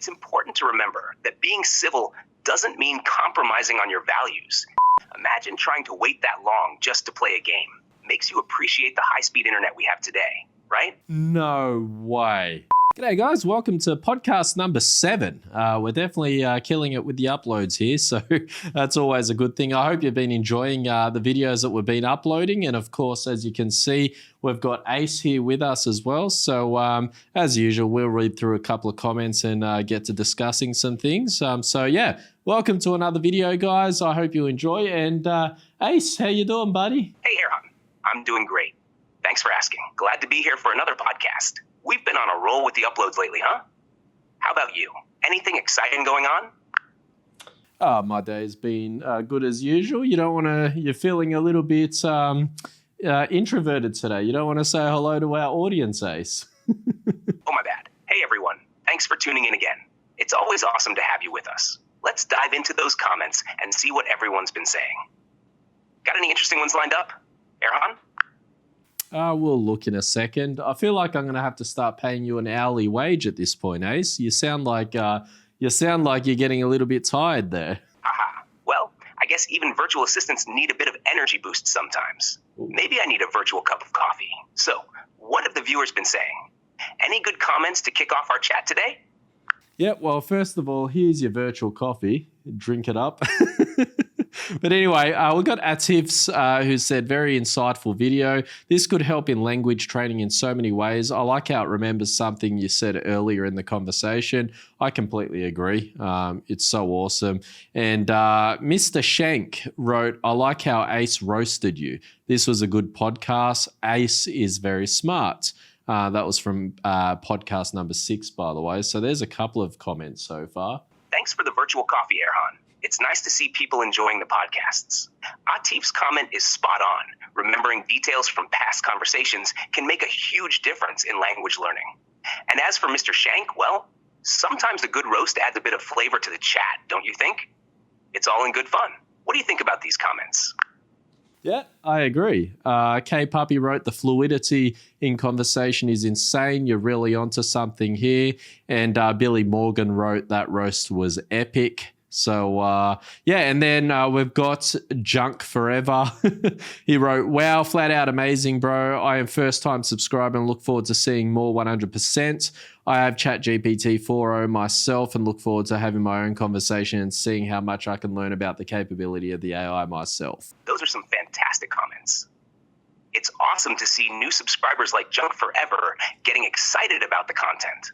It's important to remember that being civil doesn't mean compromising on your values. Imagine trying to wait that long just to play a game. Makes you appreciate the high-speed internet we have today, right? No way. G'day guys, welcome to podcast number 7. We're definitely killing it with the uploads here, so that's always a good thing. I hope you've been enjoying the videos that we've been uploading, and of course, as you can see, we've got Ace here with us as well. So as usual, we'll read through a couple of comments and get to discussing some things. So yeah, welcome to another video, guys. I hope you enjoy. And Ace, how you doing, buddy? Hey, Erhan. I'm doing great. Thanks for asking. Glad to be here for another podcast. We've been on a roll with the uploads lately, huh? How about you? Anything exciting going on? My day's been good as usual. You're feeling a little bit introverted today. You don't want to say hello to our audience, Ace. Oh, my bad. Hey, everyone. Thanks for tuning in again. It's always awesome to have you with us. Let's dive into those comments and see what everyone's been saying. Got any interesting ones lined up? Erhan? We'll look in a second. I feel like I'm going to have to start paying you an hourly wage at this point, Ace. You sound like you're getting a little bit tired there. Aha. Well, I guess even virtual assistants need a bit of energy boost sometimes. Maybe I need a virtual cup of coffee. So, what have the viewers been saying? Any good comments to kick off our chat today? Yeah, well, first of all, here's your virtual coffee. Drink it up. But anyway, we've got Atifs who said, very insightful video. This could help in language training in so many ways. I like how it remembers something you said earlier in the conversation. I completely agree. It's so awesome. And Mr. Shank wrote, I like how Ace roasted you. This was a good podcast. Ace is very smart. That was from podcast number 6, by the way. So there's a couple of comments so far. Thanks for the virtual coffee, Erhan. It's nice to see people enjoying the podcasts. Atif's comment is spot on. Remembering details from past conversations can make a huge difference in language learning. And as for Mr. Shank, well, sometimes a good roast adds a bit of flavor to the chat, don't you think? It's all in good fun. What do you think about these comments? Yeah, I agree. K Puppy wrote, the fluidity in conversation is insane. You're really onto something here. And Billy Morgan wrote, that roast was epic. So, yeah, and then we've got Junk Forever. He wrote, wow, flat out amazing, bro. I am first time subscriber and look forward to seeing more 100%. I have ChatGPT 4.0 myself and look forward to having my own conversation and seeing how much I can learn about the capability of the AI myself. Those are some fantastic comments. It's awesome to see new subscribers like Junk Forever getting excited about the content.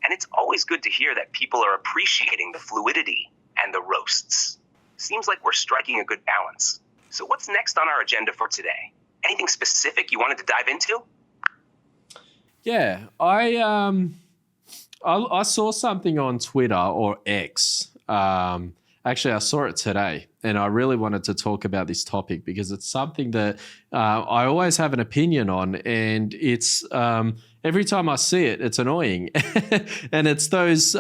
And it's always good to hear that people are appreciating the fluidity and the roasts. Seems like we're striking a good balance. So what's next on our agenda for today? Anything specific you wanted to dive into? Yeah, I saw something on Twitter or X. Actually, I saw it today, and I really wanted to talk about this topic because it's something that I always have an opinion on, and it's every time I see it, it's annoying. And it's those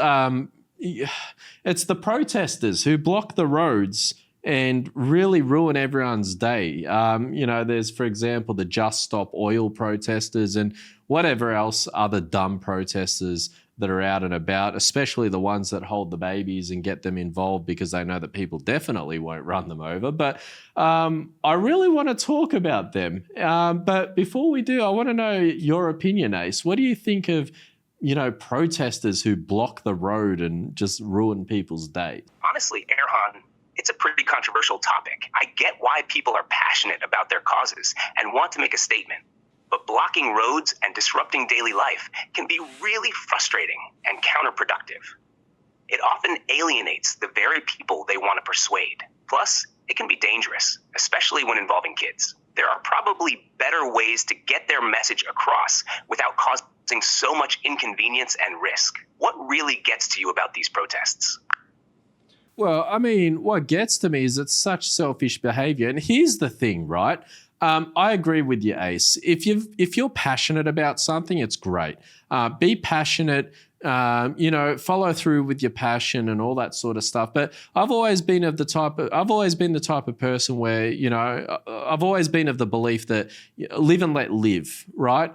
it's the protesters who block the roads and really ruin everyone's day. There's, for example, the Just Stop Oil protesters and whatever else other dumb protesters that are out and about, especially the ones that hold the babies and get them involved because they know that people definitely won't run them over. But I really want to talk about them. But before we do, I want to know your opinion, Ace. What do you think of protesters who block the road and just ruin people's day? Honestly, Erhan, it's a pretty controversial topic. I get why people are passionate about their causes and want to make a statement. But blocking roads and disrupting daily life can be really frustrating and counterproductive. It often alienates the very people they want to persuade. Plus, it can be dangerous, especially when involving kids. There are probably better ways to get their message across without causing so much inconvenience and risk. What really gets to you about these protests? Well, I mean, what gets to me is it's such selfish behavior. And here's the thing, right? I agree with you, Ace. If you're passionate about something, it's great. Be passionate. Follow through with your passion and all that sort of stuff. But I've always been the type of person where, I've always been of the belief that live and let live, right?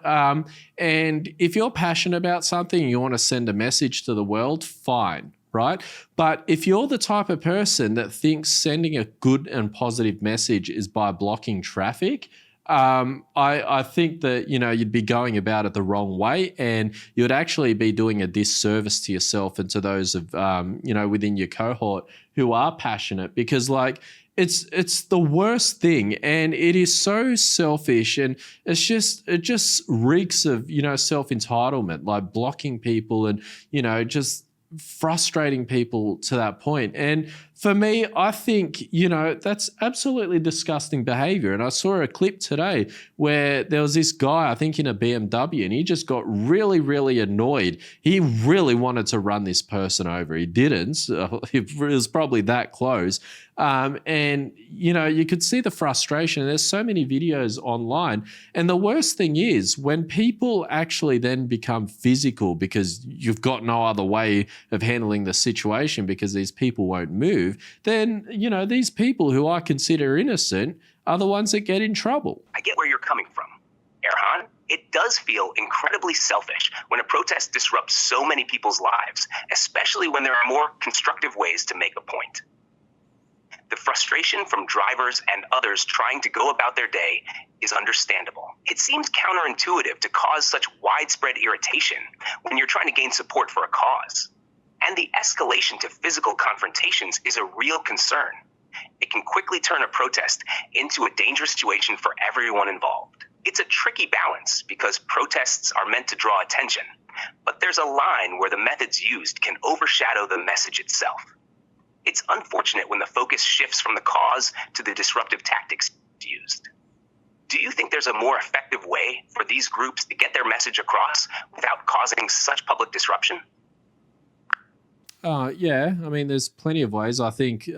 And if you're passionate about something and you want to send a message to the world, fine. Right. But if you're the type of person that thinks sending a good and positive message is by blocking traffic, I think that, you'd be going about it the wrong way, and you'd actually be doing a disservice to yourself and to those of, within your cohort who are passionate, because it's the worst thing, and it is so selfish, and it just reeks of, self-entitlement, like blocking people and, just frustrating people to that point. And for me, I think, that's absolutely disgusting behavior. And I saw a clip today where there was this guy, I think in a BMW, and he just got really, really annoyed. He really wanted to run this person over. He didn't. So it was probably that close. And, you could see the frustration. There's so many videos online. And the worst thing is when people actually then become physical because you've got no other way of handling the situation because these people won't move, then, these people who I consider innocent are the ones that get in trouble. I get where you're coming from, Erhan. It does feel incredibly selfish when a protest disrupts so many people's lives, especially when there are more constructive ways to make a point. The frustration from drivers and others trying to go about their day is understandable. It seems counterintuitive to cause such widespread irritation when you're trying to gain support for a cause. And the escalation to physical confrontations is a real concern. It can quickly turn a protest into a dangerous situation for everyone involved. It's a tricky balance because protests are meant to draw attention, but there's a line where the methods used can overshadow the message itself. It's unfortunate when the focus shifts from the cause to the disruptive tactics used. Do you think there's a more effective way for these groups to get their message across without causing such public disruption? Yeah, I mean, there's plenty of ways. I think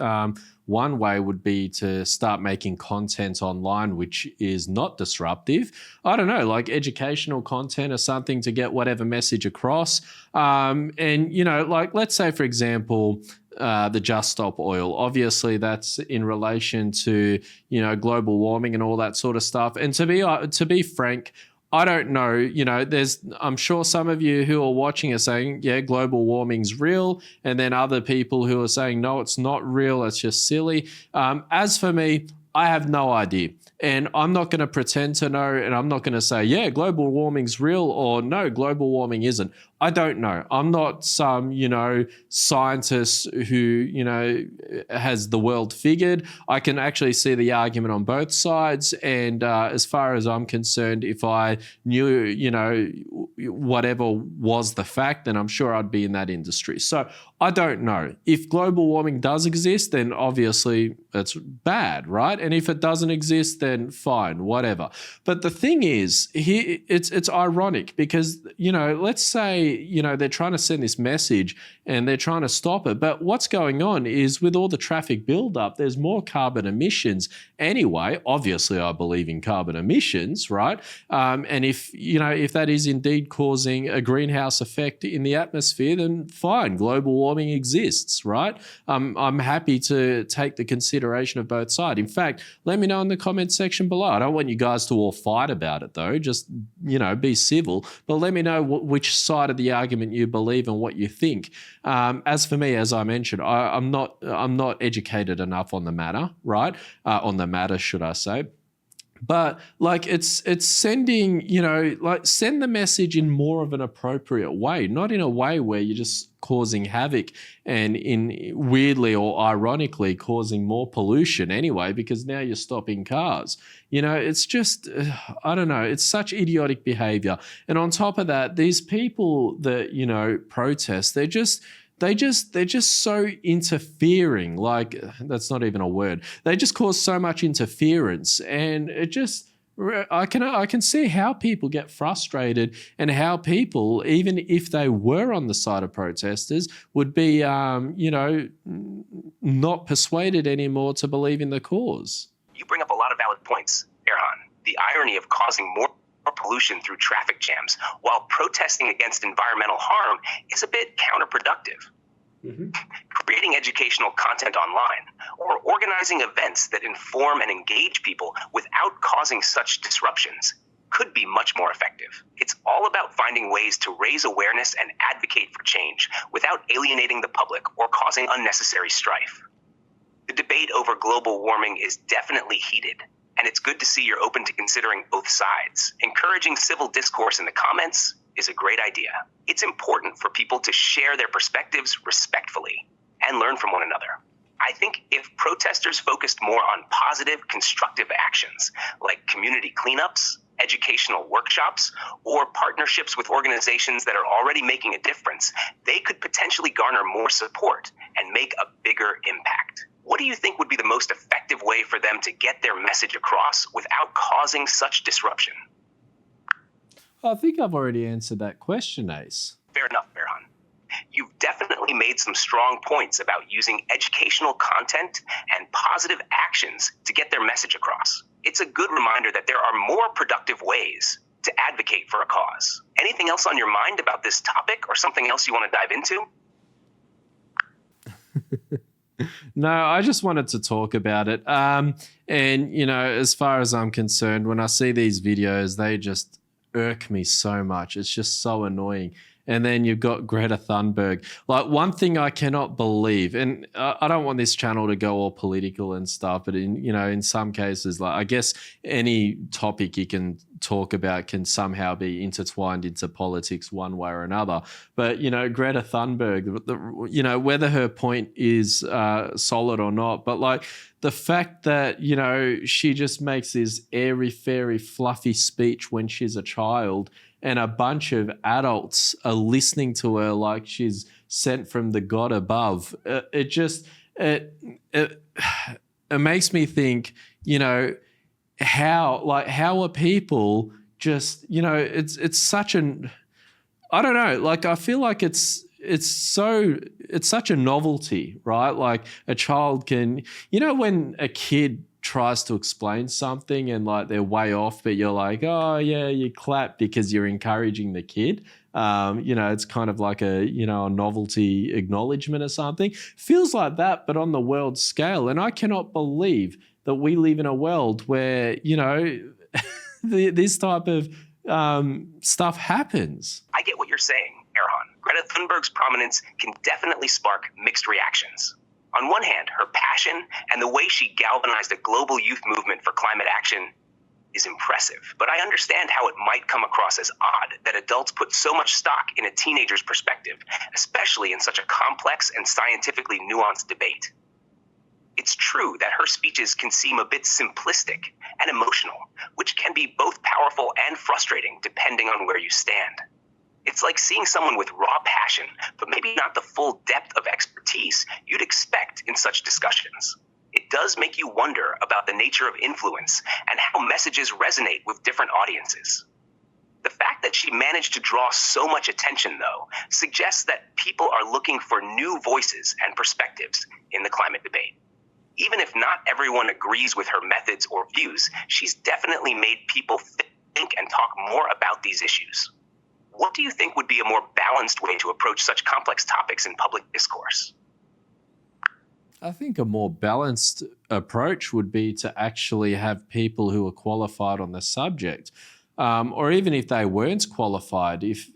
one way would be to start making content online which is not disruptive. I don't know, like educational content or something to get whatever message across. And, let's say, for example, the Just Stop Oil. Obviously, that's in relation to, global warming and all that sort of stuff. And to be frank, I don't know, I'm sure some of you who are watching are saying, yeah, global warming's real. And then other people who are saying, no, it's not real. It's just silly. As for me, I have no idea. And I'm not going to pretend to know, and I'm not going to say, yeah, global warming's real, or no, global warming isn't. I don't know. I'm not some, scientist who, has the world figured. I can actually see the argument on both sides. And as far as I'm concerned, if I knew, whatever was the fact, then I'm sure I'd be in that industry. So I don't know. If global warming does exist, then obviously it's bad, right? And if it doesn't exist, then fine, whatever. But the thing is, here it's ironic because, let's say, they're trying to send this message and they're trying to stop it. But what's going on is with all the traffic buildup, there's more carbon emissions anyway. Obviously, I believe in carbon emissions, right? And if that is indeed causing a greenhouse effect in the atmosphere, then fine, global warming exists, right? I'm happy to take the consideration of both sides. In fact, let me know in the comments section below. I don't want you guys to all fight about it though. Just, be civil, but let me know which side of the argument you believe and what you think. As for me, as I mentioned, I'm not educated enough on the matter, right? On the matter, should I say. But it's sending, send the message in more of an appropriate way, not in a way where you're just causing havoc and in weirdly or ironically causing more pollution anyway, because now you're stopping cars. It's just, I don't know, it's such idiotic behavior. And on top of that, these people that, protest, they're just so interfering. Like, that's not even a word. They just cause so much interference, and it just, I can see how people get frustrated and how people, even if they were on the side of protesters, would be, not persuaded anymore to believe in the cause. You bring up a lot of valid points, Erhan. The irony of causing more pollution through traffic jams while protesting against environmental harm is a bit counterproductive. Creating educational content online or organizing events that inform and engage people without causing such disruptions could be much more effective. It's all about finding ways to raise awareness and advocate for change without alienating the public or causing unnecessary strife. The debate over global warming is definitely heated, and it's good to see you're open to considering both sides. Encouraging civil discourse in the comments is a great idea. It's important for people to share their perspectives respectfully and learn from one another. I think if protesters focused more on positive, constructive actions like community cleanups, educational workshops, or partnerships with organizations that are already making a difference, they could potentially garner more support and make a bigger impact. What do you think would be the most effective way for them to get their message across without causing such disruption? I think I've already answered that question, Ace. Fair enough, Erhan. You've definitely made some strong points about using educational content and positive actions to get their message across. It's a good reminder that there are more productive ways to advocate for a cause. Anything else on your mind about this topic or something else you want to dive into? No, I just wanted to talk about it. And, as far as I'm concerned, when I see these videos, they just irk me so much. It's just so annoying. And then you've got Greta Thunberg. Like, one thing I cannot believe, and I don't want this channel to go all political and stuff, but in some cases, like, I guess any topic you can talk about can somehow be intertwined into politics one way or another. But, Greta Thunberg, whether her point is solid or not, but like the fact that, she just makes this airy, fairy, fluffy speech when she's a child, and a bunch of adults are listening to her like she's sent from the God above. It makes me think, how are people just, it's such an, I don't know, like I feel like it's such a novelty, right? Like a child can, when a kid tries to explain something and like they're way off, but you're like, oh yeah, you clap because you're encouraging the kid. It's kind of like a novelty acknowledgement or something. Feels like that, but on the world scale. And I cannot believe that we live in a world where, this type of stuff happens. I get what you're saying, Erhan. Greta Thunberg's prominence can definitely spark mixed reactions. On one hand, her passion and the way she galvanized a global youth movement for climate action is impressive. But I understand how it might come across as odd that adults put so much stock in a teenager's perspective, especially in such a complex and scientifically nuanced debate. It's true that her speeches can seem a bit simplistic and emotional, which can be both powerful and frustrating depending on where you stand. It's like seeing someone with raw passion, but maybe not the full depth of expertise you'd expect in such discussions. It does make you wonder about the nature of influence and how messages resonate with different audiences. The fact that she managed to draw so much attention, though, suggests that people are looking for new voices and perspectives in the climate debate. Even if not everyone agrees with her methods or views, she's definitely made people think and talk more about these issues. What do you think would be a more balanced way to approach such complex topics in public discourse? I think a more balanced approach would be to actually have people who are qualified on the subject, or even if they weren't qualified, if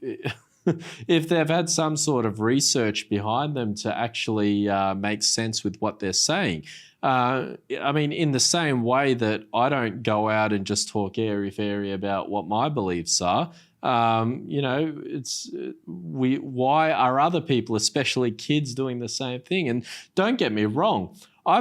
they've had some sort of research behind them to actually make sense with what they're saying. In the same way that I don't go out and just talk airy-fairy about what my beliefs are. Why are other people, especially kids, doing the same thing? And don't get me wrong, I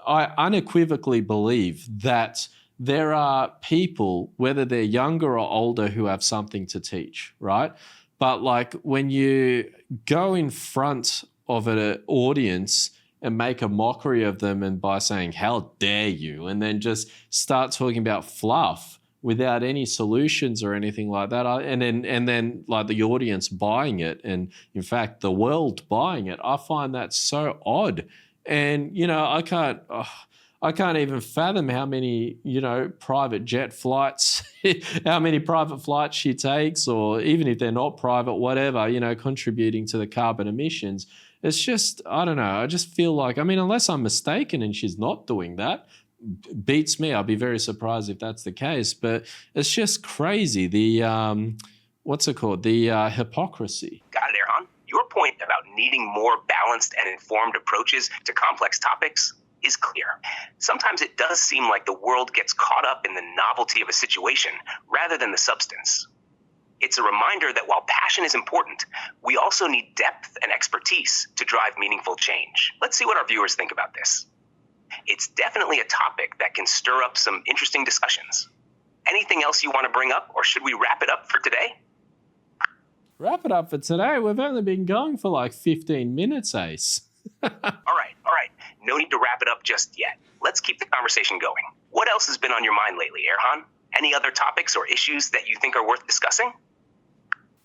unequivocally believe that there are people, whether they're younger or older, who have something to teach, right? But like when you go in front of an audience and make a mockery of them and by saying, how dare you, and then just start talking about fluff without any solutions or anything like that, and then like the audience buying it, and in fact the world buying it, I find that so odd. And I I can't even fathom how many, private jet flights, how many private flights she takes, or even if they're not private, whatever, contributing to the carbon emissions. It's just, I don't know. I just feel like, unless I'm mistaken and she's not doing that, beats me. I'd be very surprised if that's the case. But it's just crazy. The, what's it called? The hypocrisy. Got it, Erhan. Your point about needing more balanced and informed approaches to complex topics is clear. Sometimes it does seem like the world gets caught up in the novelty of a situation rather than the substance. It's a reminder that while passion is important, we also need depth and expertise to drive meaningful change. Let's see what our viewers think about this. It's definitely a topic that can stir up some interesting discussions. Anything else you want to bring up, or should we wrap it up for today? Wrap it up for today. We've only been going for like 15 minutes, Ace. All right. No need to wrap it up just yet. Let's keep the conversation going. What else has been on your mind lately, Erhan? Any other topics or issues that you think are worth discussing?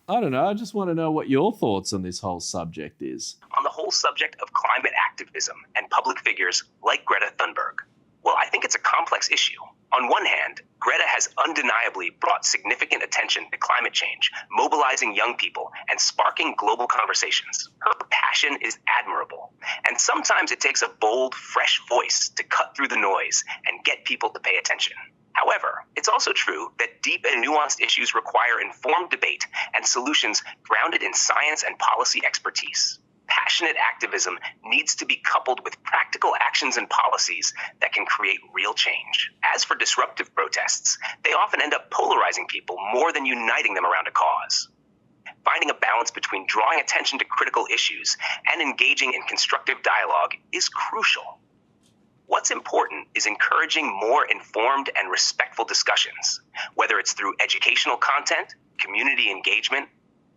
I don't know. I just want to know what your thoughts on this whole subject is. On the whole subject of climate activism and public figures like Greta Thunberg. Well, I think it's a complex issue. On one hand, Greta has undeniably brought significant attention to climate change, mobilizing young people and sparking global conversations. Her passion is admirable, and sometimes it takes a bold, fresh voice to cut through the noise and get people to pay attention. However, it's also true that deep and nuanced issues require informed debate and solutions grounded in science and policy expertise. Passionate activism needs to be coupled with practical actions and policies that can create real change. As for disruptive protests, they often end up polarizing people more than uniting them around a cause. Finding a balance between drawing attention to critical issues and engaging in constructive dialogue is crucial. What's important is encouraging more informed and respectful discussions, whether it's through educational content, community engagement,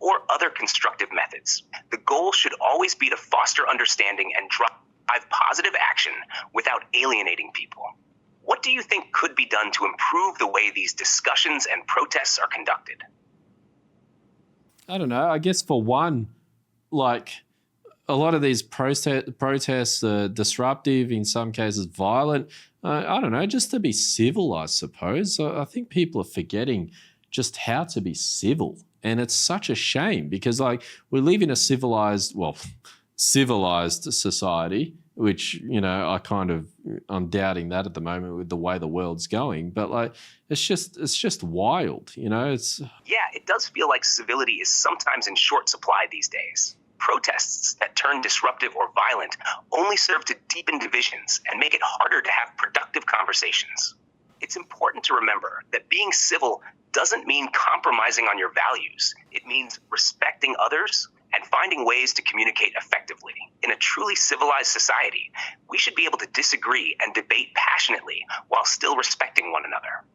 or other constructive methods. The goal should always be to foster understanding and drive positive action without alienating people. What do you think could be done to improve the way these discussions and protests are conducted? I don't know. I guess for one, like a lot of these protests are disruptive, in some cases violent. I don't know, just to be civil, I suppose. I think people are forgetting just how to be civil. And it's such a shame because, like, we live in a civilized society, which, I'm doubting that at the moment with the way the world's going. But, like, it's just wild, it's... Yeah, it does feel like civility is sometimes in short supply these days. Protests that turn disruptive or violent only serve to deepen divisions and make it harder to have productive conversations. It's important to remember that being civil doesn't mean compromising on your values. It means respecting others and finding ways to communicate effectively. In a truly civilized society, we should be able to disagree and debate passionately while still respecting one another.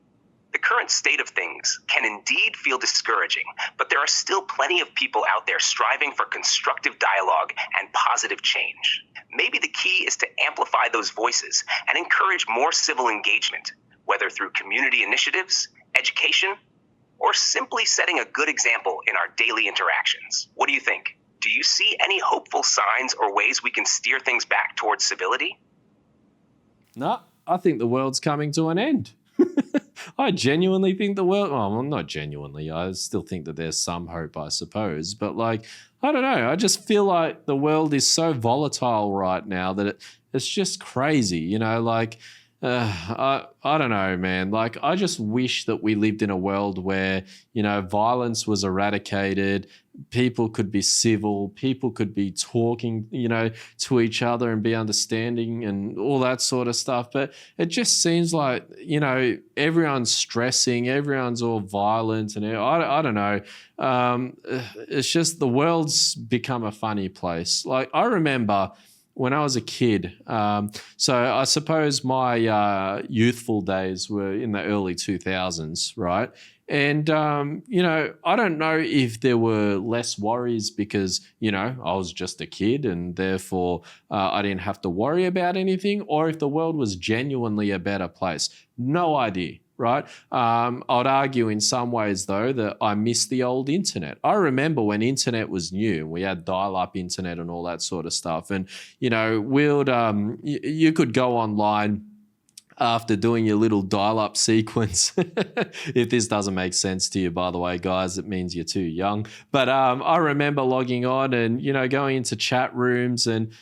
The current state of things can indeed feel discouraging, but there are still plenty of people out there striving for constructive dialogue and positive change. Maybe the key is to amplify those voices and encourage more civil engagement, whether through community initiatives, education, or simply setting a good example in our daily interactions. What do you think? Do you see any hopeful signs or ways we can steer things back towards civility? No, I think the world's coming to an end. I genuinely think the world... well, not genuinely. I still think that there's some hope, I suppose. But, like, I don't know. I just feel like the world is so volatile right now that it's just crazy, I don't know, man. Like, I just wish that we lived in a world where, violence was eradicated, people could be civil, people could be talking, to each other and be understanding and all that sort of stuff. But it just seems like, everyone's stressing, everyone's all violent, and I don't know. It's just the world's become a funny place. Like, I remember when I was a kid, so I suppose my youthful days were in the early 2000s, right? And, I don't know if there were less worries because, I was just a kid and therefore I didn't have to worry about anything, or if the world was genuinely a better place. No idea. Right? I'd argue in some ways, though, that I miss the old internet. I remember when internet was new, we had dial-up internet and all that sort of stuff. And, you could go online after doing your little dial-up sequence. If this doesn't make sense to you, by the way, guys, it means you're too young. But I remember logging on and, going into chat rooms, and,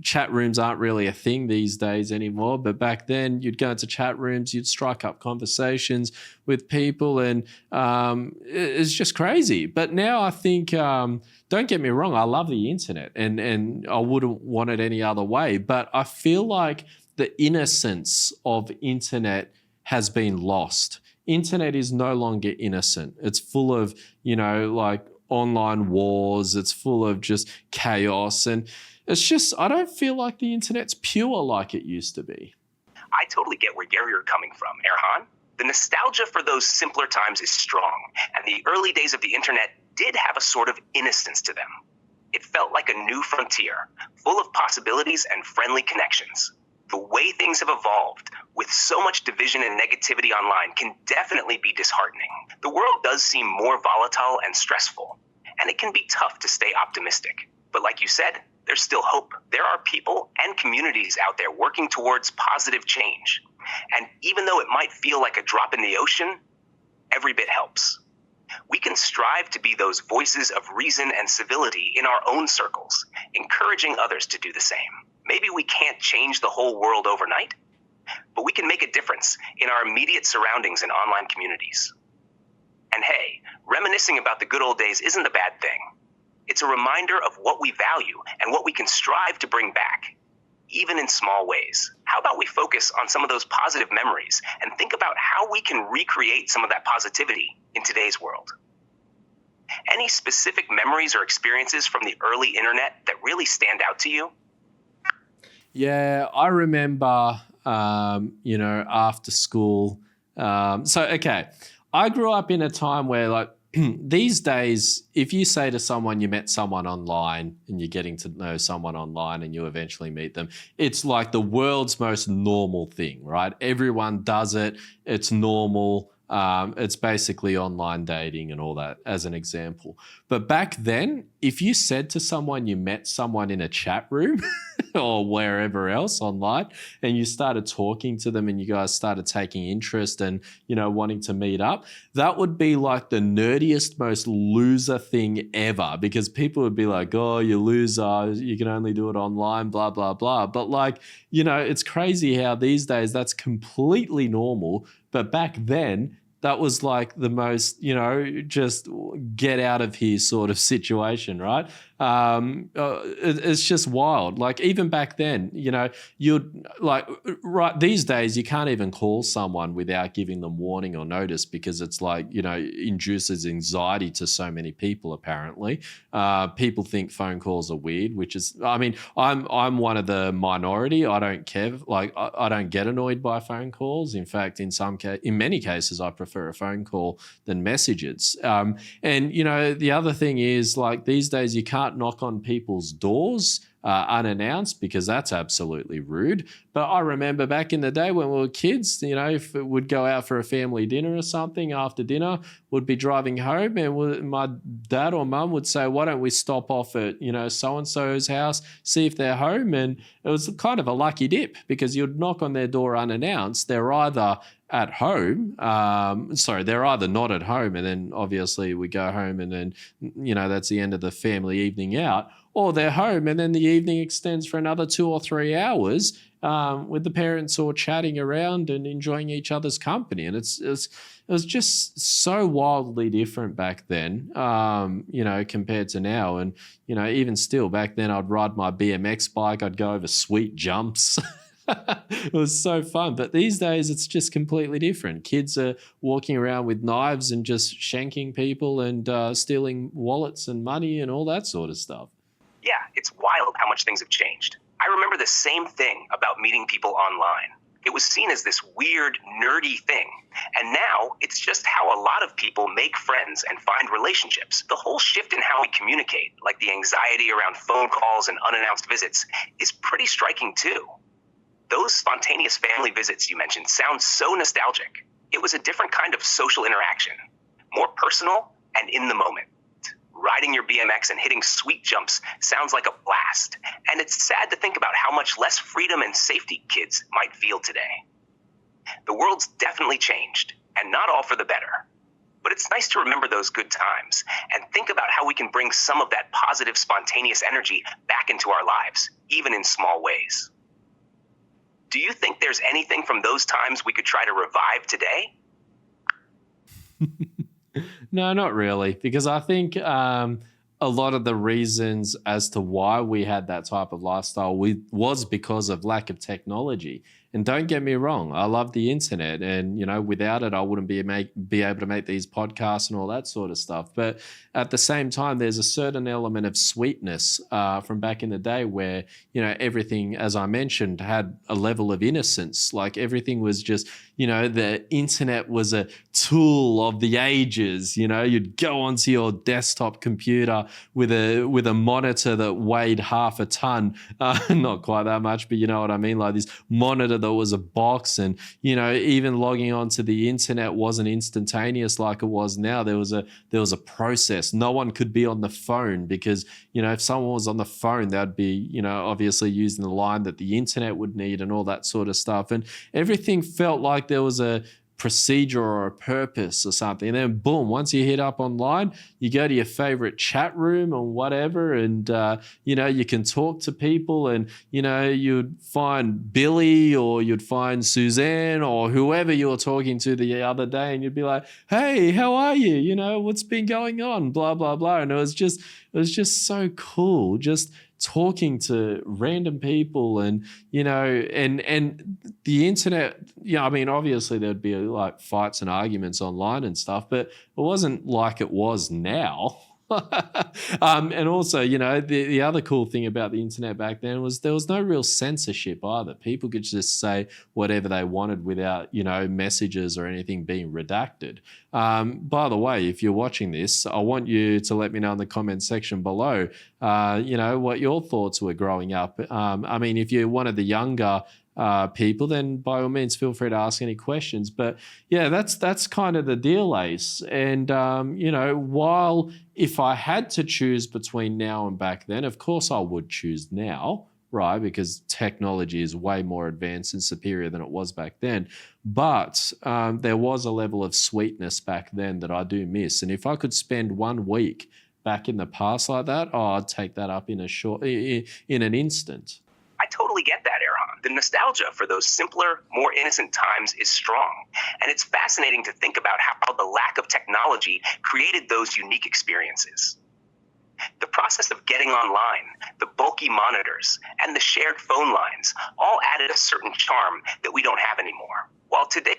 chat rooms aren't really a thing these days anymore. But back then you'd go into chat rooms, you'd strike up conversations with people, and it's just crazy. But now I think, don't get me wrong, I love the internet and I wouldn't want it any other way. But I feel like the innocence of internet has been lost. Internet is no longer innocent. It's full of, like online wars. It's full of just chaos. And it's just, I don't feel like the internet's pure like it used to be. I totally get where you're coming from, Erhan. The nostalgia for those simpler times is strong, and the early days of the internet did have a sort of innocence to them. It felt like a new frontier, full of possibilities and friendly connections. The way things have evolved, with so much division and negativity online, can definitely be disheartening. The world does seem more volatile and stressful, and it can be tough to stay optimistic. But like you said, there's still hope. There are people and communities out there working towards positive change. And even though it might feel like a drop in the ocean, every bit helps. We can strive to be those voices of reason and civility in our own circles, encouraging others to do the same. Maybe we can't change the whole world overnight, but we can make a difference in our immediate surroundings and online communities. And hey, reminiscing about the good old days isn't a bad thing. It's a reminder of what we value and what we can strive to bring back, even in small ways. How about we focus on some of those positive memories and think about how we can recreate some of that positivity in today's world? Any specific memories or experiences from the early internet that really stand out to you? Yeah, I remember, after school. Okay, I grew up in a time where, like, these days, if you say to someone you met someone online and you're getting to know someone online and you eventually meet them, it's like the world's most normal thing, right? Everyone does it. It's normal. It's basically online dating and all that, as an example. But back then, if you said to someone you met someone in a chat room or wherever else online, and you started talking to them and you guys started taking interest and, wanting to meet up, that would be like the nerdiest, most loser thing ever, because people would be like, oh, you loser, you can only do it online, blah, blah, blah. But like, it's crazy how these days that's completely normal. But back then, that was like the most, just get out of here sort of situation, right? It's just wild. Like even back then, you'd like right these days, you can't even call someone without giving them warning or notice, because it's like, induces anxiety to so many people, apparently. People think phone calls are weird, which is, I mean, I'm one of the minority. I don't care. Like I don't get annoyed by phone calls. In fact, in many cases, I prefer a phone call than messages. And, the other thing is, like these days, you can't knock on people's doors unannounced, because that's absolutely rude. But I remember back in the day when we were kids, if we'd go out for a family dinner or something, after dinner, we'd be driving home and my dad or mum would say, why don't we stop off at, so-and-so's house, see if they're home? And it was kind of a lucky dip, because you'd knock on their door unannounced. They're either at home, they're either not at home, and then obviously we go home and then, that's the end of the family evening out, or they're home and then the evening extends for another 2 or 3 hours with the parents all chatting around and enjoying each other's company. And it was just so wildly different back then, compared to now. And, even still back then, I'd ride my BMX bike, I'd go over sweet jumps. It was so fun. But these days, it's just completely different. Kids are walking around with knives and just shanking people and stealing wallets and money and all that sort of stuff. Yeah, it's wild how much things have changed. I remember the same thing about meeting people online. It was seen as this weird, nerdy thing. And now it's just how a lot of people make friends and find relationships. The whole shift in how we communicate, like the anxiety around phone calls and unannounced visits, is pretty striking too. Those spontaneous family visits you mentioned sound so nostalgic. It was a different kind of social interaction, more personal and in the moment. Riding your BMX and hitting sweet jumps sounds like a blast, and it's sad to think about how much less freedom and safety kids might feel today. The world's definitely changed, and not all for the better. But it's nice to remember those good times and think about how we can bring some of that positive, spontaneous energy back into our lives, even in small ways. Do you think there's anything from those times we could try to revive today? No, not really, because I think a lot of the reasons as to why we had that type of lifestyle was because of lack of technology. And don't get me wrong, I love the internet, and without it, I wouldn't be able to make these podcasts and all that sort of stuff. But at the same time, there's a certain element of sweetness from back in the day where everything, as I mentioned, had a level of innocence. Like everything was just the internet was a tool of the ages. You'd go onto your desktop computer with a monitor that weighed half a ton, not quite that much, but you know what I mean, like this monitor that was a box, and even logging onto the internet wasn't instantaneous like it was now. There was a process. No one could be on the phone because if someone was on the phone, they'd be obviously using the line that the internet would need and all that sort of stuff, and everything felt like there was a procedure or a purpose or something. And then boom, once you hit up online, you go to your favorite chat room or whatever, and you can talk to people, and you'd find Billy or you'd find Suzanne or whoever you were talking to the other day, and you'd be like, hey, how are you? What's been going on? Blah blah blah. And it was just so cool, just talking to random people, and and the internet. I mean, obviously there'd be like fights and arguments online and stuff, but it wasn't like it was now. And also, the other cool thing about the internet back then was there was no real censorship either. People could just say whatever they wanted without, messages or anything being redacted. By the way, if you're watching this, I want you to let me know in the comment section below, what your thoughts were growing up. I mean, if you're one of the younger people, then by all means feel free to ask any questions. But yeah, that's kind of the deal, Ace. And while if I had to choose between now and back then, of course I would choose now, right? Because technology is way more advanced and superior than it was back then. But there was a level of sweetness back then that I do miss. And if I could spend 1 week back in the past like that, I'd take that up in an instant. I totally get that, Erhan. The nostalgia for those simpler, more innocent times is strong. And it's fascinating to think about how the lack of technology created those unique experiences. The process of getting online, the bulky monitors, and the shared phone lines all added a certain charm that we don't have anymore. While today's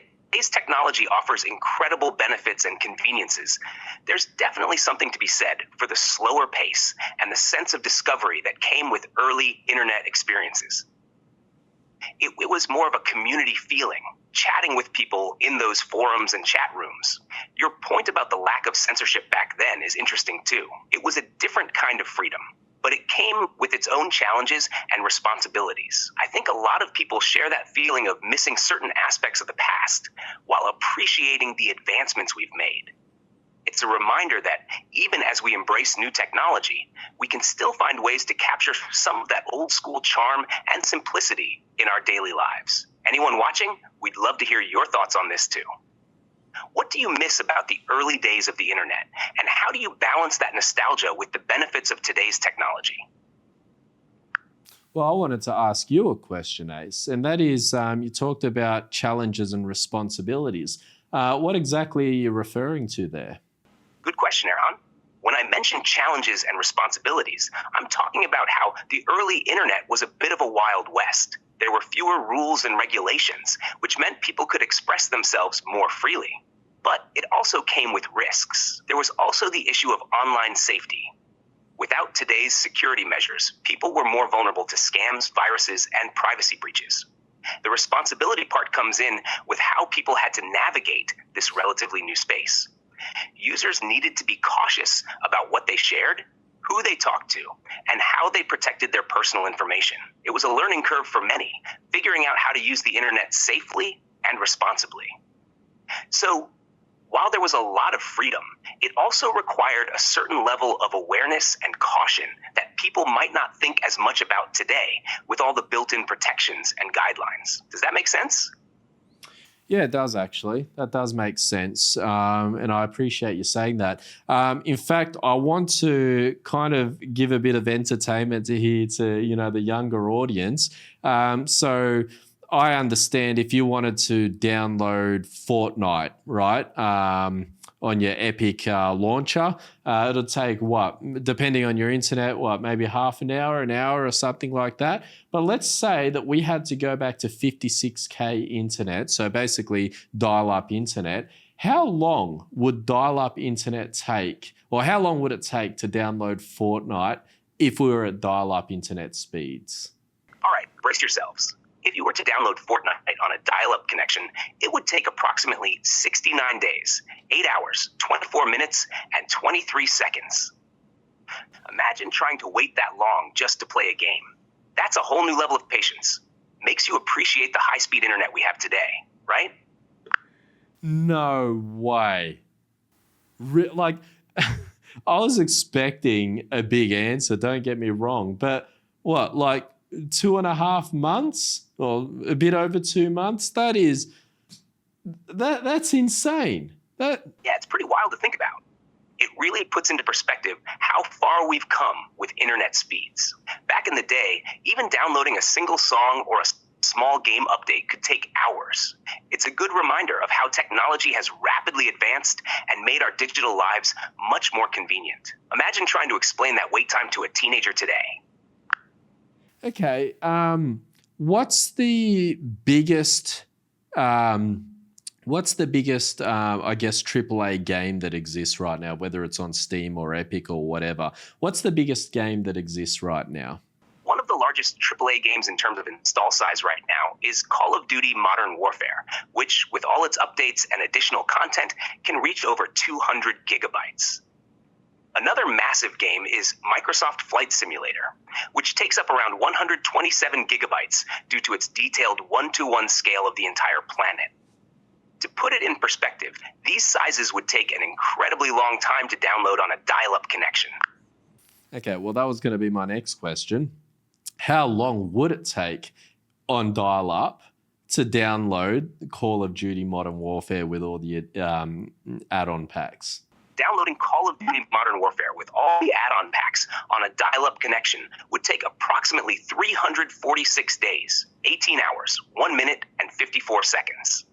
technology offers incredible benefits and conveniences, there's definitely something to be said for the slower pace and the sense of discovery that came with early internet experiences. It was more of a community feeling, chatting with people in those forums and chat rooms. Your point about the lack of censorship back then is interesting too. It was a different kind of freedom, but it came with its own challenges and responsibilities. I think a lot of people share that feeling of missing certain aspects of the past while appreciating the advancements we've made. It's a reminder that even as we embrace new technology, we can still find ways to capture some of that old school charm and simplicity in our daily lives. Anyone watching? We'd love to hear your thoughts on this too. What do you miss about the early days of the internet, and how do you balance that nostalgia with the benefits of today's technology? Well, I wanted to ask you a question, Ace, and that is, you talked about challenges and responsibilities. What exactly are you referring to there? Good question, Erhan. When I mention challenges and responsibilities, I'm talking about how the early internet was a bit of a Wild West. There were fewer rules and regulations, which meant people could express themselves more freely. But it also came with risks. There was also the issue of online safety. Without today's security measures, people were more vulnerable to scams, viruses, and privacy breaches. The responsibility part comes in with how people had to navigate this relatively new space. Users needed to be cautious about what they shared, who they talked to, and how they protected their personal information. It was a learning curve for many, figuring out how to use the internet safely and responsibly. So, While there was a lot of freedom, it also required a certain level of awareness and caution that people might not think as much about today with all the built-in protections and guidelines. Does that make sense? Yeah, it does actually. That does make sense. And I appreciate you saying that. In fact, I want to kind of give a bit of entertainment to here to, the younger audience. So I understand if you wanted to download Fortnite, right, on your Epic launcher, it'll take depending on your internet, maybe half an hour or something like that. But let's say that we had to go back to 56K internet, so basically dial-up internet. How long would dial-up internet take, or how long would it take to download Fortnite if we were at dial-up internet speeds? All right, brace yourselves. If you were to download Fortnite on a dial-up connection, it would take approximately 69 days, 8 hours, 24 minutes, and 23 seconds. Imagine trying to wait that long just to play a game. That's a whole new level of patience. Makes you appreciate the high-speed internet we have today, right? No way. I was expecting a big answer, don't get me wrong, but 2.5 months or a bit over 2 months? That's insane. Yeah, it's pretty wild to think about. It really puts into perspective how far we've come with internet speeds. Back in the day, even downloading a single song or a small game update could take hours. It's a good reminder of how technology has rapidly advanced and made our digital lives much more convenient. Imagine trying to explain that wait time to a teenager today. Okay, what's the biggest, I guess, AAA game that exists right now, whether it's on Steam or Epic or whatever? What's the biggest game that exists right now? One of the largest AAA games in terms of install size right now is Call of Duty Modern Warfare, which, with all its updates and additional content, can reach over 200 gigabytes. Another massive game is Microsoft Flight Simulator, which takes up around 127 gigabytes due to its detailed 1-to-1 scale of the entire planet. To put it in perspective, these sizes would take an incredibly long time to download on a dial-up connection. Okay, well, that was going to be my next question. How long would it take on dial-up to download Call of Duty Modern Warfare with all the add-on packs? Downloading Call of Duty Modern Warfare with all the add-on packs on a dial-up connection would take approximately 346 days, 18 hours, 1 minute, and 54 seconds.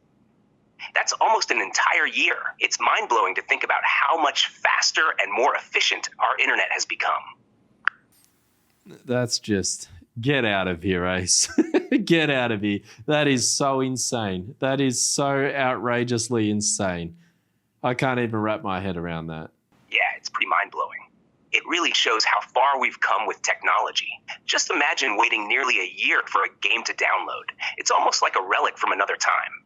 That's almost an entire year. It's mind-blowing to think about how much faster and more efficient our internet has become. That's just, get out of here, Ace. Get out of here. That is so insane. That is so outrageously insane. I can't even wrap my head around that. Yeah, it's pretty mind-blowing. It really shows how far we've come with technology. Just imagine waiting nearly a year for a game to download. It's almost like a relic from another time.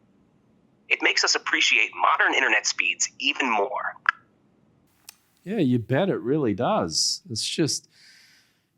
It makes us appreciate modern internet speeds even more. Yeah, you bet it really does. It's just,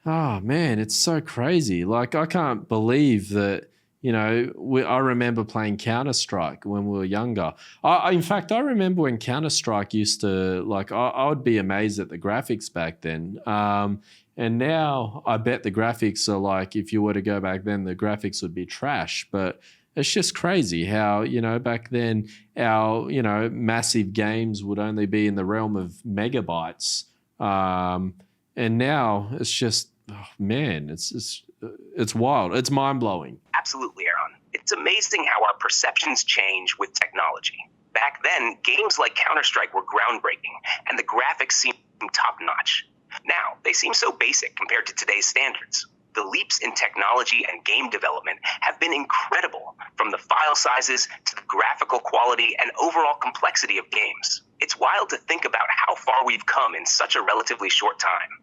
oh man, it's so crazy. Like, I can't believe that, I remember playing Counter-Strike when we were younger. In fact, I remember when Counter-Strike used to, I would be amazed at the graphics back then. And now I bet the graphics are if you were to go back then, the graphics would be trash. But it's just crazy how, back then our, massive games would only be in the realm of megabytes. And now it's just, oh man, it's wild. It's mind-blowing. Absolutely, Aaron. It's amazing how our perceptions change with technology. Back then, games like Counter-Strike were groundbreaking, and the graphics seemed top-notch. Now, they seem so basic compared to today's standards. The leaps in technology and game development have been incredible, from the file sizes to the graphical quality and overall complexity of games. It's wild to think about how far we've come in such a relatively short time.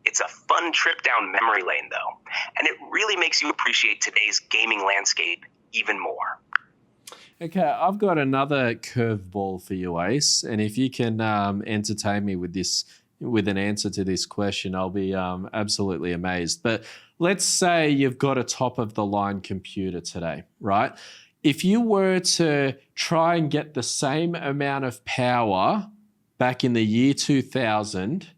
It's a fun trip down memory lane, though, and it really makes you appreciate today's gaming landscape even more. Okay, I've got another curveball for you, Ace, and if you can entertain me with an answer to this question, I'll be absolutely amazed. But let's say you've got a top-of-the-line computer today, right? if you were to try and get the same amount of power back in the year 2000,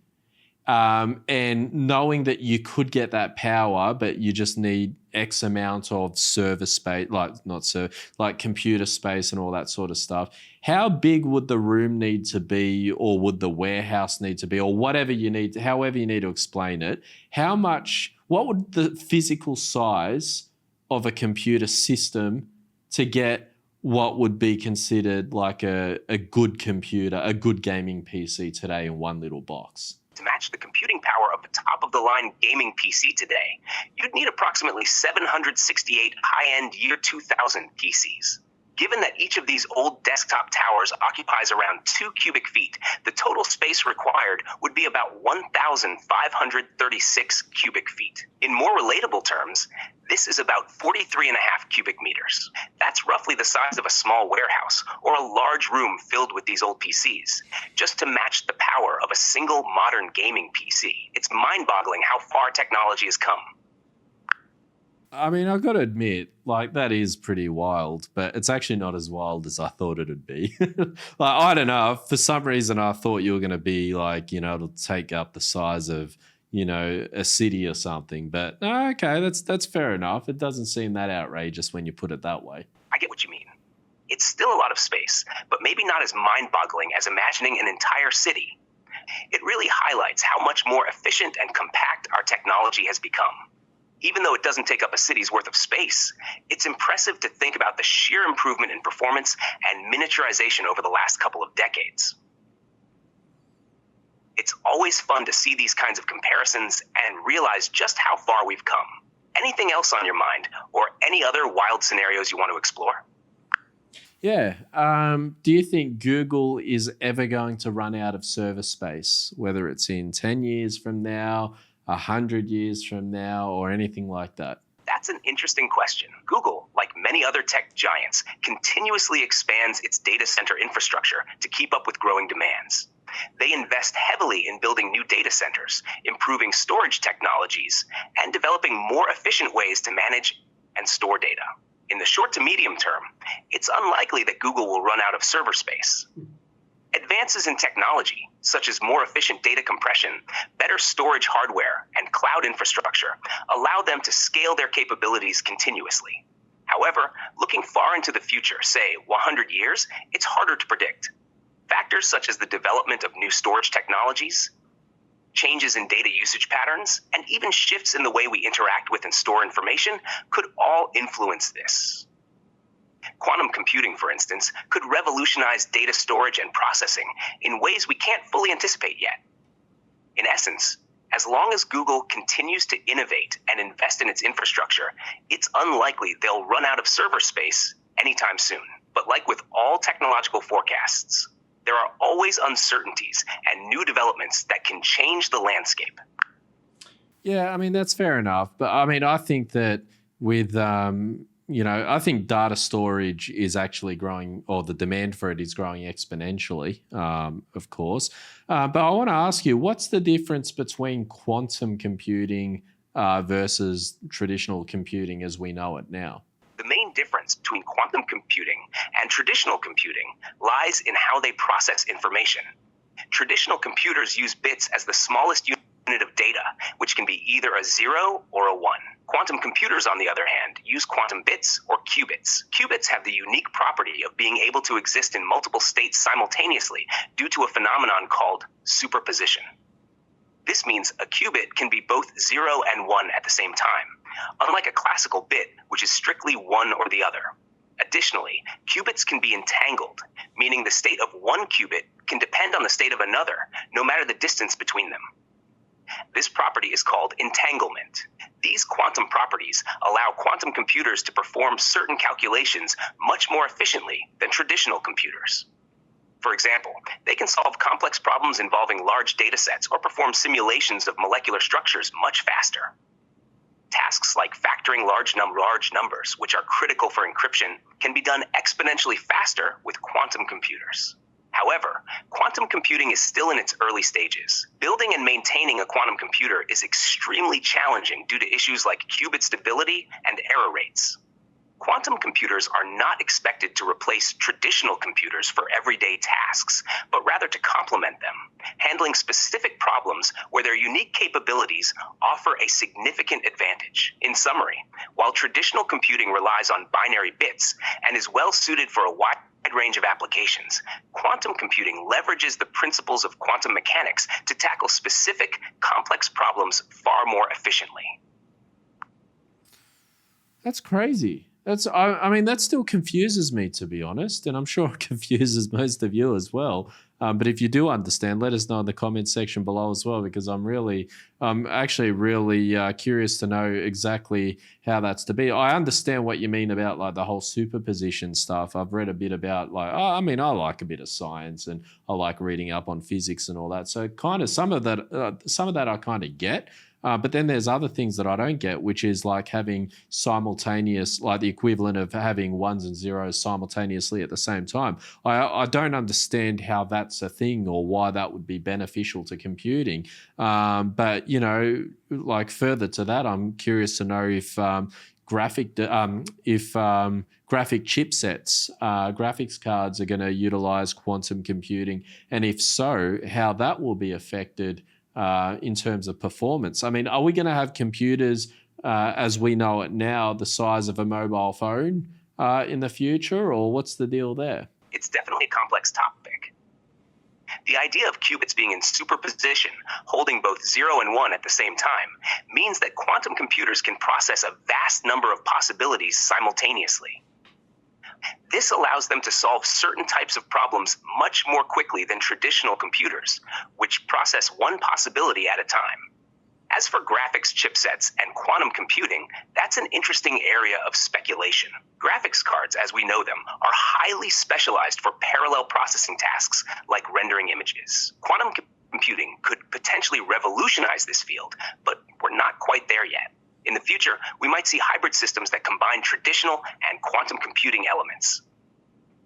and knowing that you could get that power, but you just need X amount of server space, like computer space and all that sort of stuff. How big would the room need to be, or would the warehouse need to be, or whatever you need, however you need to explain it? What would the physical size of a computer system to get what would be considered like a good computer, a good gaming PC today in one little box? To match the computing power of the top-of-the-line gaming PC today, you'd need approximately 768 high-end year 2000 PCs. Given that each of these old desktop towers occupies around 2 cubic feet, the total space required would be about 1,536 cubic feet. In more relatable terms, this is about 43.5 cubic meters. That's roughly the size of a small warehouse or a large room filled with these old PCs, just to match the power of a single modern gaming PC. It's mind-boggling how far technology has come. I mean, I've got to admit, like, that is pretty wild, but it's actually not as wild as I thought it would be. I don't know. For some reason, I thought you were going to be like, it'll take up the size of, a city or something. But okay, that's fair enough. It doesn't seem that outrageous when you put it that way. I get what you mean. It's still a lot of space, but maybe not as mind-boggling as imagining an entire city. It really highlights how much more efficient and compact our technology has become. Even though it doesn't take up a city's worth of space, it's impressive to think about the sheer improvement in performance and miniaturization over the last couple of decades. It's always fun to see these kinds of comparisons and realize just how far we've come. Anything else on your mind, or any other wild scenarios you want to explore? Yeah. Do you think Google is ever going to run out of server space, whether it's in 10 years from now, 100 years from now, or anything like that? That's an interesting question. Google, like many other tech giants, continuously expands its data center infrastructure to keep up with growing demands. They invest heavily in building new data centers, improving storage technologies, and developing more efficient ways to manage and store data. In the short to medium term, it's unlikely that Google will run out of server space. Advances in technology, such as more efficient data compression, better storage hardware, and cloud infrastructure, allow them to scale their capabilities continuously. However, looking far into the future, say 100 years, it's harder to predict. Factors such as the development of new storage technologies, changes in data usage patterns, and even shifts in the way we interact with and store information could all influence this. Quantum computing, for instance, could revolutionize data storage and processing in ways we can't fully anticipate yet. In essence, as long as Google continues to innovate and invest in its infrastructure, it's unlikely they'll run out of server space anytime soon. But like with all technological forecasts, there are always uncertainties and new developments that can change the landscape. Yeah, I mean, that's fair enough. But I mean, I think that with I think data storage is actually growing, or the demand for it is growing exponentially, of course. But I want to ask you, what's the difference between quantum computing versus traditional computing as we know it now? The main difference between quantum computing and traditional computing lies in how they process information. Traditional computers use bits as the smallest unit of data, which can be either a 0 or a 1. Quantum computers, on the other hand, use quantum bits or qubits. Qubits have the unique property of being able to exist in multiple states simultaneously due to a phenomenon called superposition. This means a qubit can be both 0 and 1 at the same time, unlike a classical bit, which is strictly one or the other. Additionally, qubits can be entangled, meaning the state of one qubit can depend on the state of another, no matter the distance between them. This property is called entanglement. These quantum properties allow quantum computers to perform certain calculations much more efficiently than traditional computers. For example, they can solve complex problems involving large data sets or perform simulations of molecular structures much faster. Tasks like factoring large numbers, which are critical for encryption, can be done exponentially faster with quantum computers. However, quantum computing is still in its early stages. Building and maintaining a quantum computer is extremely challenging due to issues like qubit stability and error rates. Quantum computers are not expected to replace traditional computers for everyday tasks, but rather to complement them, handling specific problems where their unique capabilities offer a significant advantage. In summary, while traditional computing relies on binary bits and is well suited for a wide range of applications, quantum computing leverages the principles of quantum mechanics to tackle specific, complex problems far more efficiently. That's crazy. I mean, that still confuses me, to be honest, and I'm sure it confuses most of you as well. But if you do understand, let us know in the comments section below as well, because I'm actually really curious to know exactly how that's to be. I understand what you mean about like the whole superposition stuff. I've read a bit about I like a bit of science and I like reading up on physics and all that. So kind of some of that I kind of get. But then there's other things that I don't get, which is like having simultaneous, like the equivalent of having ones and zeros simultaneously at the same time. I don't understand how that's a thing or why that would be beneficial to computing. But, like further to that, I'm curious to know if graphic chipsets, graphics cards are going to utilize quantum computing, and if so, how that will be affected in terms of performance. I mean, are we going to have computers as we know it now, the size of a mobile phone in the future, or what's the deal there? It's definitely a complex topic. The idea of qubits being in superposition, holding both 0 and 1 at the same time, means that quantum computers can process a vast number of possibilities simultaneously. This allows them to solve certain types of problems much more quickly than traditional computers, which process one possibility at a time. As for graphics chipsets and quantum computing, that's an interesting area of speculation. Graphics cards, as we know them, are highly specialized for parallel processing tasks like rendering images. Quantum computing could potentially revolutionize this field, but we're not quite there yet. In the future, we might see hybrid systems that combine traditional and quantum computing elements.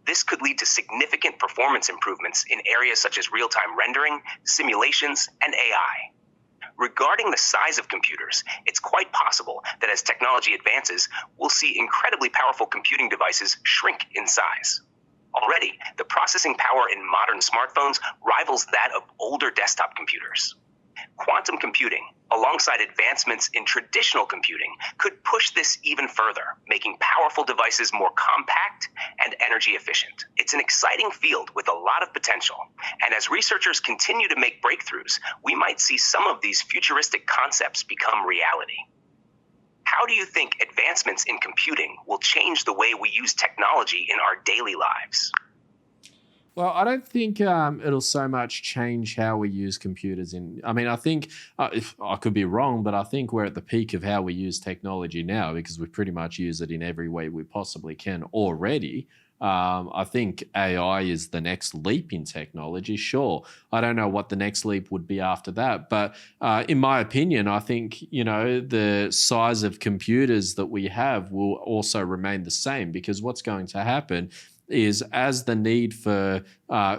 This could lead to significant performance improvements in areas such as real-time rendering, simulations, and AI. Regarding the size of computers, it's quite possible that as technology advances, we'll see incredibly powerful computing devices shrink in size. Already, the processing power in modern smartphones rivals that of older desktop computers. Quantum computing, alongside advancements in traditional computing, could push this even further, making powerful devices more compact and energy efficient. It's an exciting field with a lot of potential, and as researchers continue to make breakthroughs, we might see some of these futuristic concepts become reality. How do you think advancements in computing will change the way we use technology in our daily lives? Well, I don't think it'll so much change how we use computers. I think, if I could be wrong, but I think we're at the peak of how we use technology now, because we pretty much use it in every way we possibly can already. I think AI is the next leap in technology. Sure, I don't know what the next leap would be after that, but in my opinion, I think the size of computers that we have will also remain the same, because what's going to happen is as the need for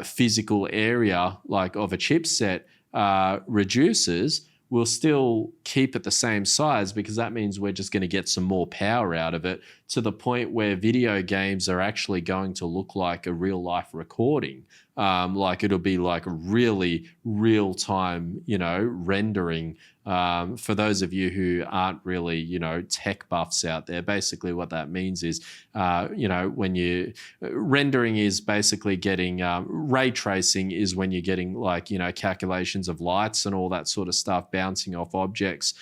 physical area like of a chipset reduces, we'll still keep it the same size, because that means we're just going to get some more power out of it, to the point where video games are actually going to look like a real life recording. Like it'll be like really real time, rendering. For those of you who aren't really, tech buffs out there, basically what that means is, when rendering is basically getting, ray tracing is when you're getting like, calculations of lights and all that sort of stuff bouncing off objects,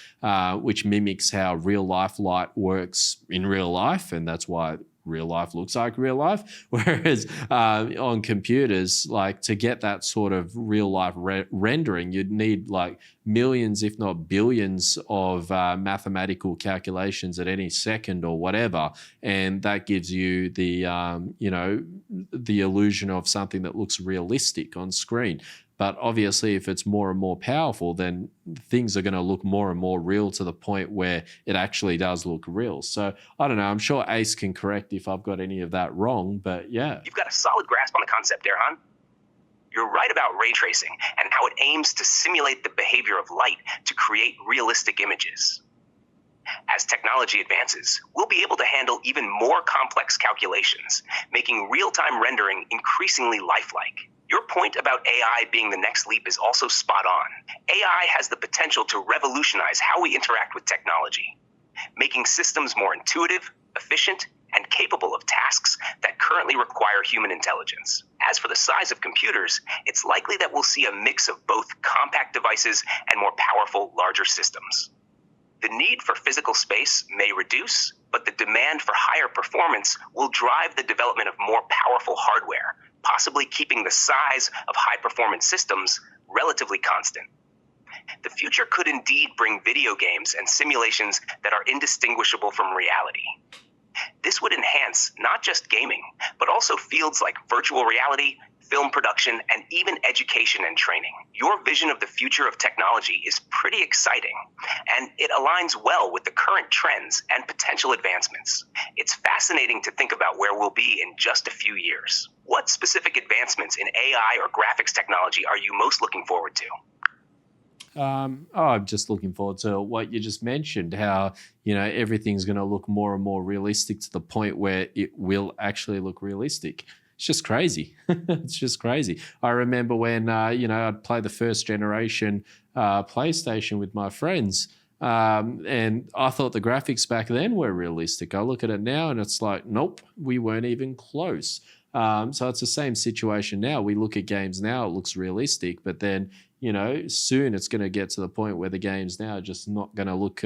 which mimics how real life light works in real life. And that's why real life looks like real life, whereas on computers, like to get that sort of real life rendering, you'd need like millions, if not billions, of mathematical calculations at any second or whatever, and that gives you the the illusion of something that looks realistic on screen. But obviously, if it's more and more powerful, then things are going to look more and more real, to the point where it actually does look real. So I don't know. I'm sure Ace can correct if I've got any of that wrong, but yeah. You've got a solid grasp on the concept, Erhan. You're right about ray tracing and how it aims to simulate the behavior of light to create realistic images. As technology advances, we'll be able to handle even more complex calculations, making real-time rendering increasingly lifelike. Your point about AI being the next leap is also spot on. AI has the potential to revolutionize how we interact with technology, making systems more intuitive, efficient, and capable of tasks that currently require human intelligence. As for the size of computers, it's likely that we'll see a mix of both compact devices and more powerful, larger systems. The need for physical space may reduce, but the demand for higher performance will drive the development of more powerful hardware, possibly keeping the size of high-performance systems relatively constant. The future could indeed bring video games and simulations that are indistinguishable from reality. This would enhance not just gaming, but also fields like virtual reality, film production, and even education and training. Your vision of the future of technology is pretty exciting, and it aligns well with the current trends and potential advancements. It's fascinating to think about where we'll be in just a few years. What specific advancements in AI or graphics technology are you most looking forward to? I'm just looking forward to what you just mentioned, how, everything's going to look more and more realistic to the point where it will actually look realistic. It's just crazy. It's just crazy. I remember when, I'd play the first generation PlayStation with my friends, and I thought the graphics back then were realistic. I look at it now and it's like, nope, we weren't even close. So it's the same situation now. We look at games now, it looks realistic, but then, soon it's going to get to the point where the games now are just not going to look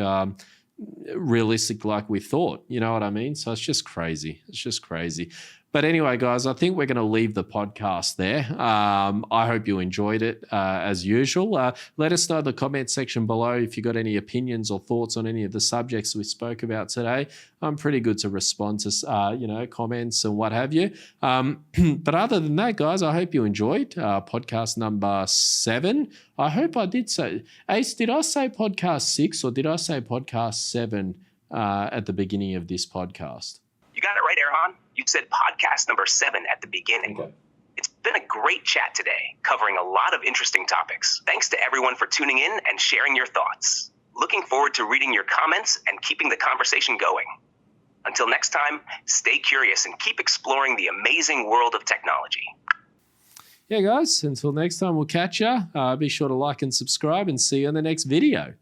realistic like we thought. You know what I mean? So it's just crazy. It's just crazy. But anyway, guys, I think we're going to leave the podcast there. I hope you enjoyed it as usual. Let us know in the comment section below if you got any opinions or thoughts on any of the subjects we spoke about today. I'm pretty good to respond to, comments and what have you. But other than that, guys, I hope you enjoyed podcast number 7. I hope I did say, Ace, did I say podcast 6 or did I say podcast 7 at the beginning of this podcast? You got it right, Erhan. You said podcast number 7 at the beginning. Okay. It's been a great chat today, covering a lot of interesting topics. Thanks to everyone for tuning in and sharing your thoughts. Looking forward to reading your comments and keeping the conversation going. Until next time, stay curious and keep exploring the amazing world of technology. Yeah, guys, until next time, we'll catch ya. Be sure to like and subscribe and see you in the next video.